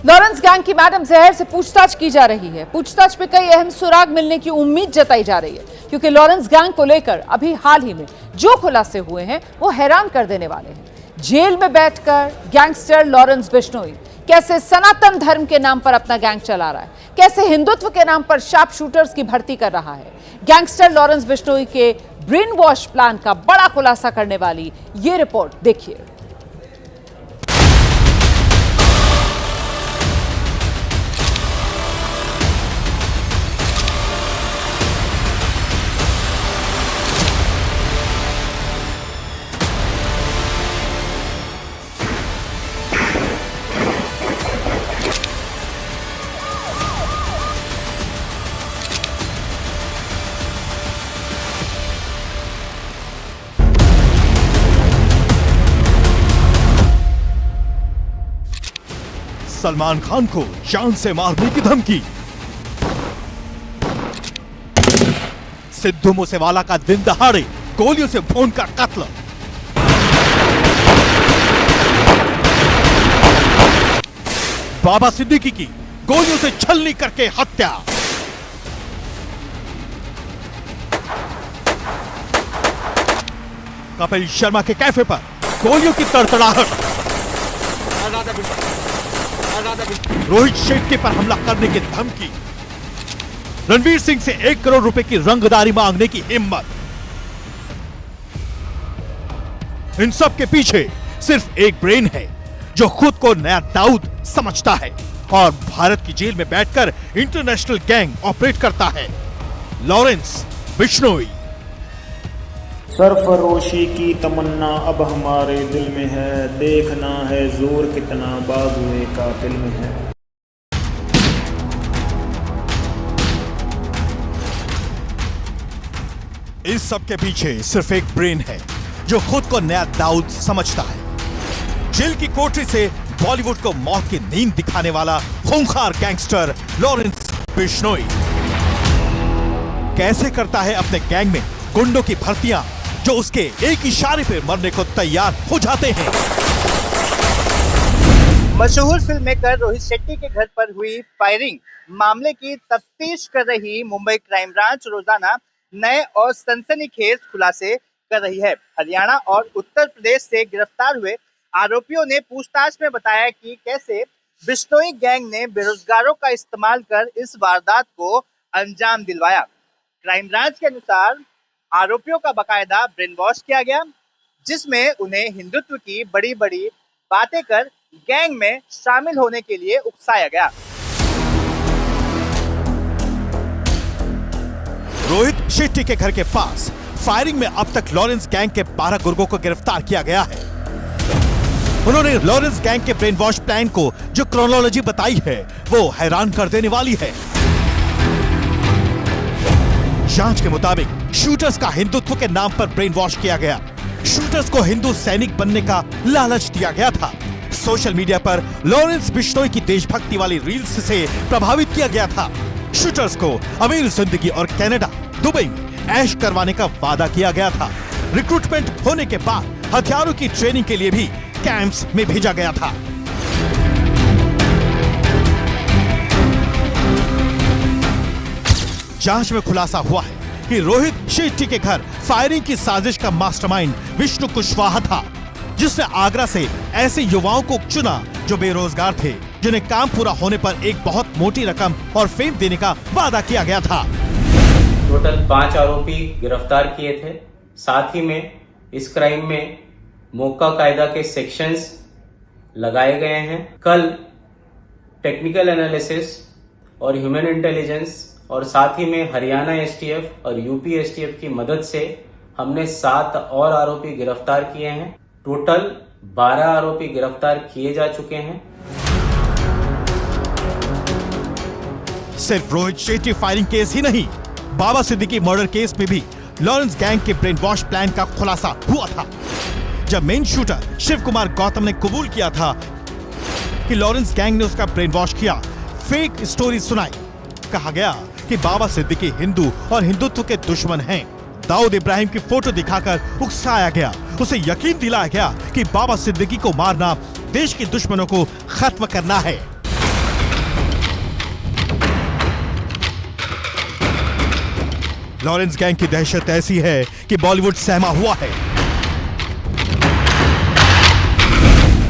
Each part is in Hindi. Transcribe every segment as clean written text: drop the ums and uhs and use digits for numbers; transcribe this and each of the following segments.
लॉरेंस गैंग की मैडम जहर से पूछताछ की जा रही है। पूछताछ में कई अहम सुराग मिलने की उम्मीद जताई जा रही है, क्योंकि लॉरेंस गैंग को लेकर अभी हाल ही में जो खुलासे हुए हैं वो हैरान कर देने वाले हैं। जेल में बैठकर गैंगस्टर लॉरेंस बिश्नोई कैसे सनातन धर्म के नाम पर अपना गैंग चला रहा है, कैसे हिंदुत्व के नाम पर शार्प शूटर्स की भर्ती कर रहा है। गैंगस्टर लॉरेंस बिश्नोई के ब्रेन वॉश प्लान का बड़ा खुलासा करने वाली ये रिपोर्ट देखिए। सलमान खान को जान से मारने की धमकी। सिद्धू मूसेवाला का दिन दहाड़े गोलियों से भूनकर कत्ल। बाबा सिद्दीकी की गोलियों से छलनी करके हत्या। कपिल शर्मा के कैफे पर गोलियों की तड़तड़ाहट। रोहित शेट्टी पर हमला करने की धमकी। रणवीर सिंह से 1 करोड़ रुपए की रंगदारी मांगने की हिम्मत। इन सब के पीछे सिर्फ एक ब्रेन है जो खुद को नया दाऊद समझता है और भारत की जेल में बैठकर इंटरनेशनल गैंग ऑपरेट करता है। लॉरेंस बिश्नोई। सरफरोशी की तमन्ना अब हमारे दिल में है, देखना है जोर कितना बाजुए कातिल में है। इस सब के पीछे सिर्फ एक ब्रेन है जो खुद को नया दाऊद समझता है। जेल की कोठरी से बॉलीवुड को मौत की नींद दिखाने वाला खूंखार गैंगस्टर लॉरेंस बिश्नोई कैसे करता है अपने गैंग में गुंडों की भर्तियां जो उसके एक इशारे पर मरने को तैयार हो जाते हैं। मशहूर फिल्म मेकर रोहित शेट्टी के घर पर हुई फायरिंग मामले की तफ्तीश कर रही मुंबई क्राइम ब्रांच रोजाना नए और सनसनीखेज खुलासे कर रही है। हरियाणा और उत्तर प्रदेश से गिरफ्तार हुए आरोपियों ने पूछताछ में बताया कि कैसे बिश्नोई गैंग ने बेरोजगारों का इस्तेमाल कर इस वारदात को अंजाम दिलवाया। क्राइम ब्रांच के अनुसार आरोपियों का बकायदा ब्रेन वॉश किया गया, जिसमें उन्हें हिंदुत्व की बड़ी बड़ी बातें कर गैंग में शामिल होने के लिए उकसाया गया। रोहित शेट्टी के घर के पास फायरिंग में अब तक लॉरेंस गैंग के 12 गुर्गों को गिरफ्तार किया गया है। उन्होंने लॉरेंस गैंग के ब्रेन वॉश प्लान को जो क्रोनोलॉजी बताई है वो हैरान कर देने वाली है। जांच के मुताबिक शूटर्स का हिंदुत्व के नाम पर ब्रेन वॉश किया गया। शूटर्स को हिंदू सैनिक बनने का लालच दिया गया था। सोशल मीडिया पर लॉरेंस बिश्नोई की देशभक्ति वाली रील्स से प्रभावित किया गया था। शूटर्स को अमीर जिंदगी और कनाडा, दुबई में ऐश करवाने का वादा किया गया था। रिक्रूटमेंट होने के बाद हथियारों की ट्रेनिंग के लिए भी कैंप्स में भेजा गया था। जांच में खुलासा हुआ है कि रोहित शेट्टी के घर फायरिंग की साजिश का मास्टरमाइंड विष्णु कुशवाहा था, जिसने आगरा से ऐसे युवाओं को चुना जो बेरोजगार थे, जिन्हें काम पूरा होने पर एक बहुत मोटी रकम और फेम देने का वादा किया गया था। टोटल 5 आरोपी गिरफ्तार किए थे। साथ ही में इस क्राइम में मोक्का कायदा के सेक्शंस लगाए गए हैं। कल टेक्निकल एनालिसिस और ह्यूमन इंटेलिजेंस और साथ ही में हरियाणा एसटीएफ और यूपी एसटीएफ की मदद से हमने 7 और आरोपी गिरफ्तार किए हैं। टोटल 12 आरोपी गिरफ्तार किए जा चुके हैं। सिर्फ रोहित शेट्टी फायरिंग केस ही नहीं, बाबा सिद्दीकी मर्डर केस में भी लॉरेंस गैंग के ब्रेन वॉश प्लान का खुलासा हुआ था। जब मेन शूटर शिव कुमार गौतम ने कबूल किया था कि लॉरेंस गैंग ने उसका ब्रेन वॉश किया, फेक स्टोरी सुनाई। कहा गया कि बाबा सिद्दीकी हिंदू और हिंदुत्व के दुश्मन हैं। दाऊद इब्राहिम की फोटो दिखाकर उकसाया गया। उसे यकीन दिलाया गया कि बाबा सिद्दीकी को मारना देश के दुश्मनों को खत्म करना है। लॉरेंस गैंग की दहशत ऐसी है कि बॉलीवुड सहमा हुआ है।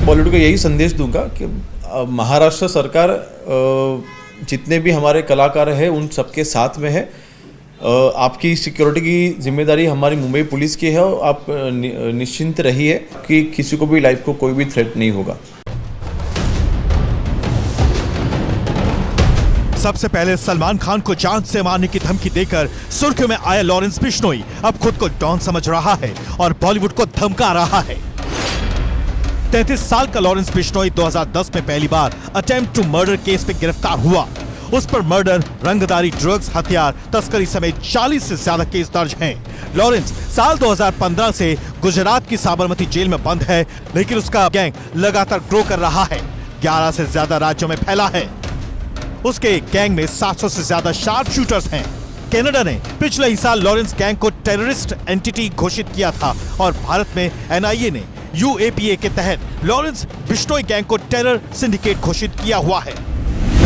बॉलीवुड को यही संदेश दूंगा कि महाराष्ट्र सरकार जितने भी हमारे कलाकार हैं उन सबके साथ में है। आपकी सिक्योरिटी की जिम्मेदारी हमारी मुंबई पुलिस की है और आप निश्चिंत रहिए कि किसी को भी लाइफ को कोई भी थ्रेट नहीं होगा। सबसे पहले सलमान खान को जान से मारने की धमकी देकर सुर्खियों में आया लॉरेंस बिश्नोई अब खुद को डॉन समझ रहा है और बॉलीवुड को धमका रहा है। 33 साल का लॉरेंस बिश्नोई 2010 में पहली बार अटेम्प्ट टू मर्डर केस में गिरफ्तार हुआ। उस पर मर्डर, रंगदारी, ड्रग्स, हथियार तस्करी समेत 40 से ज्यादा केस दर्ज हैं। लॉरेंस साल 2015 से गुजरात की साबरमती जेल में बंद है, लेकिन उसका गैंग लगातार ग्रो कर रहा है। 11 से ज्यादा राज्यों में फैला है। उसके गैंग में 700 से ज्यादा शार्प शूटर्स हैं। कनाडा ने पिछले ही साल लॉरेंस गैंग को टेररिस्ट एंटिटी घोषित किया था और भारत में एनआईए ने यूएपीए के तहत लॉरेंस बिश्नोई गैंग को टेरर सिंडिकेट घोषित किया हुआ है।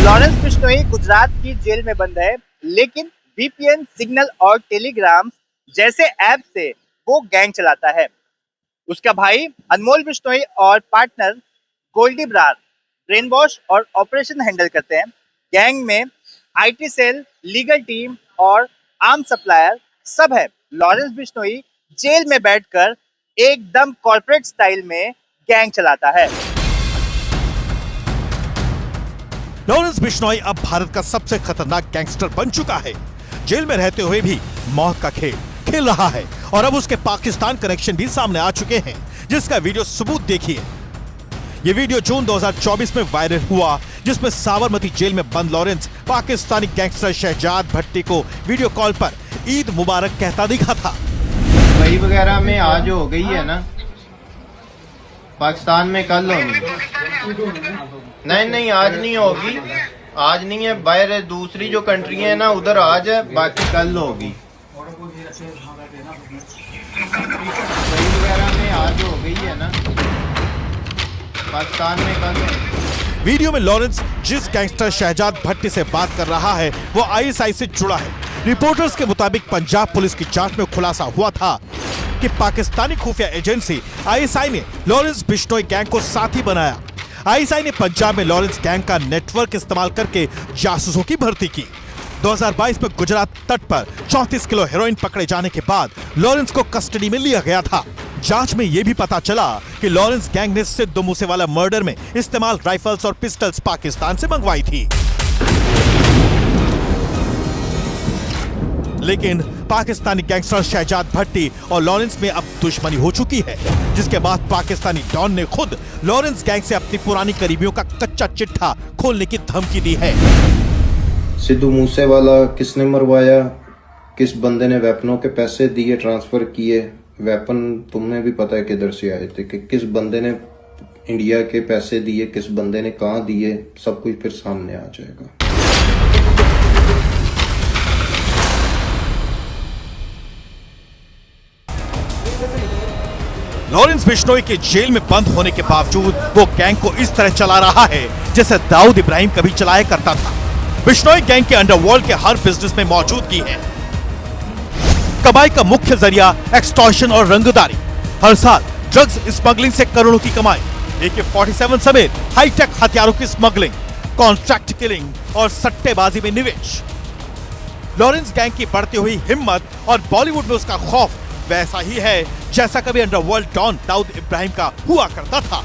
लॉरेंस बिश्नोई गुजरात की जेल में बंद है, लेकिन वीपीएन, सिग्नल और टेलीग्राम जैसे ऐप से वो गैंग चलाता है। उसका भाई अनमोल बिश्नोई और partner Goldy Brar brainwash और ऑपरेशन हैंडल करते हैं। गैंग में आईटी सेल, लीगल टीम और आर्म सप्लायर सब है। लॉरेंस बिश्नोई जेल में बैठकर एकदम कॉर्पोरेट स्टाइल में गैंग चलाता है। लॉरेंस बिश्नोई अब भारत का सबसे खतरनाक गैंगस्टर बन चुका है। जेल में रहते हुए भी मौत का खेल खेल रहा है और अब उसके पाकिस्तान कनेक्शन भी सामने आ चुके हैं, जिसका वीडियो सबूत देखिए। ये वीडियो जून 2024 में वायरल हुआ, जिसमें साबरमती जेल में बंद लॉरेंस पाकिस्तानी गैंगस्टर शहजाद भट्टी को वीडियो कॉल पर ईद मुबारक कहता दिखा था। दुबई वगैरह में आज हो गई है ना, पाकिस्तान में कल होगी। नहीं आज नहीं होगी, आज नहीं है। बाहर दूसरी जो कंट्री है ना उधर आज है, बाकी कल होगी। दुबई वगैरह में आज हो गई है ना, पाकिस्तान में कल होगी। वीडियो में लॉरेंस जिस गैंगस्टर शहजाद भट्टी से बात कर रहा है वो आईएसआई से जुड़ा है। रिपोर्टर्स के मुताबिक पंजाब पुलिस की जांच में खुलासा हुआ था कि पाकिस्तानी खुफिया एजेंसी आईएसआई ने लॉरेंस बिश्नोई गैंग को साथी बनाया। आईएसआई ने पंजाब में लॉरेंस गैंग का नेटवर्क इस्तेमाल करके जासूसों की भर्ती की। 2022 में गुजरात तट पर 34 किलो हेरोइन पकड़े जाने के बाद लॉरेंस को कस्टडी में लिया गया था। जांच में यह भी पता चला कि लॉरेंस गैंग ने सिद्धू मूसेवाला मर्डर में इस्तेमाल राइफल्स और पिस्टल्स पाकिस्तान से मंगवाई थी। लेकिन पाकिस्तानी गैंगस्टर शहजाद भट्टी और लॉरेंस में अब दुश्मनी हो चुकी है, जिसके बाद पाकिस्तानी डॉन ने खुद लॉरेंस गैंग से अपनी पुरानी करीबियों का कच्चा चिट्ठा खोलने की धमकी दी है। सिद्धू मूसेवाला किसने मरवाया, किस बंदे ने वेपनों के पैसे दिए, ट्रांसफर किए, वेपन तुम्हें भी पता है किधर से आए थे, कि किस बंदे ने इंडिया के पैसे दिए, किस बंदे ने कहां दिए, सब कुछ फिर सामने आ जाएगा। लॉरेंस बिश्नोई के जेल में बंद होने के बावजूद वो गैंग को इस तरह चला रहा है जैसे दाऊद इब्राहिम कभी चलाया करता था। बिश्नोई गैंग के अंडरवर्ल्ड के हर बिजनेस में मौजूदगी है। कमाई का मुख्य जरिया एक्सटॉर्शन और रंगदारी। हर साल ड्रग्स स्मगलिंग से करोड़ों की कमाई, AK-47 समेत हाईटेक हथियारों की स्मगलिंग, कॉन्ट्रैक्ट किलिंग और सट्टेबाजी में निवेश। लॉरेंस गैंग की बढ़ती हुई हिम्मत और बॉलीवुड में उसका खौफ वैसा ही है जैसा कभी अंडरवर्ल्ड डॉन दाऊद इब्राहिम का हुआ करता था।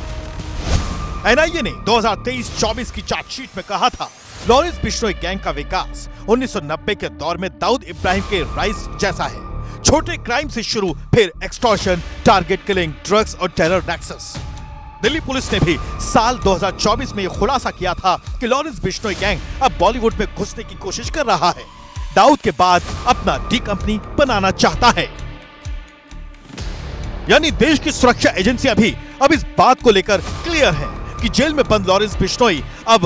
एनआईए ने 2023-24 की चार्जशीट में कहा था लॉरेंस बिश्नोई गैंग का विकास 1990 के दौर में दाऊद इब्राहिम के राइज जैसा है। छोटे क्राइम से शुरू, फिर एक्सटॉर्शन, टारगेट किलिंग, ड्रग्स और टेरर नेक्सस। दिल्ली पुलिस ने भी साल 2024 में यह खुलासा किया था कि लॉरेंस बिश्नोई गैंग अब बॉलीवुड में घुसने की कोशिश कर रहा है। दाऊद के बाद अपना डी कंपनी बनाना चाहता है। यानी देश की सुरक्षा एजेंसियां भी अब इस बात को लेकर क्लियर हैं कि जेल में बंद लॉरेंस बिश्नोई अब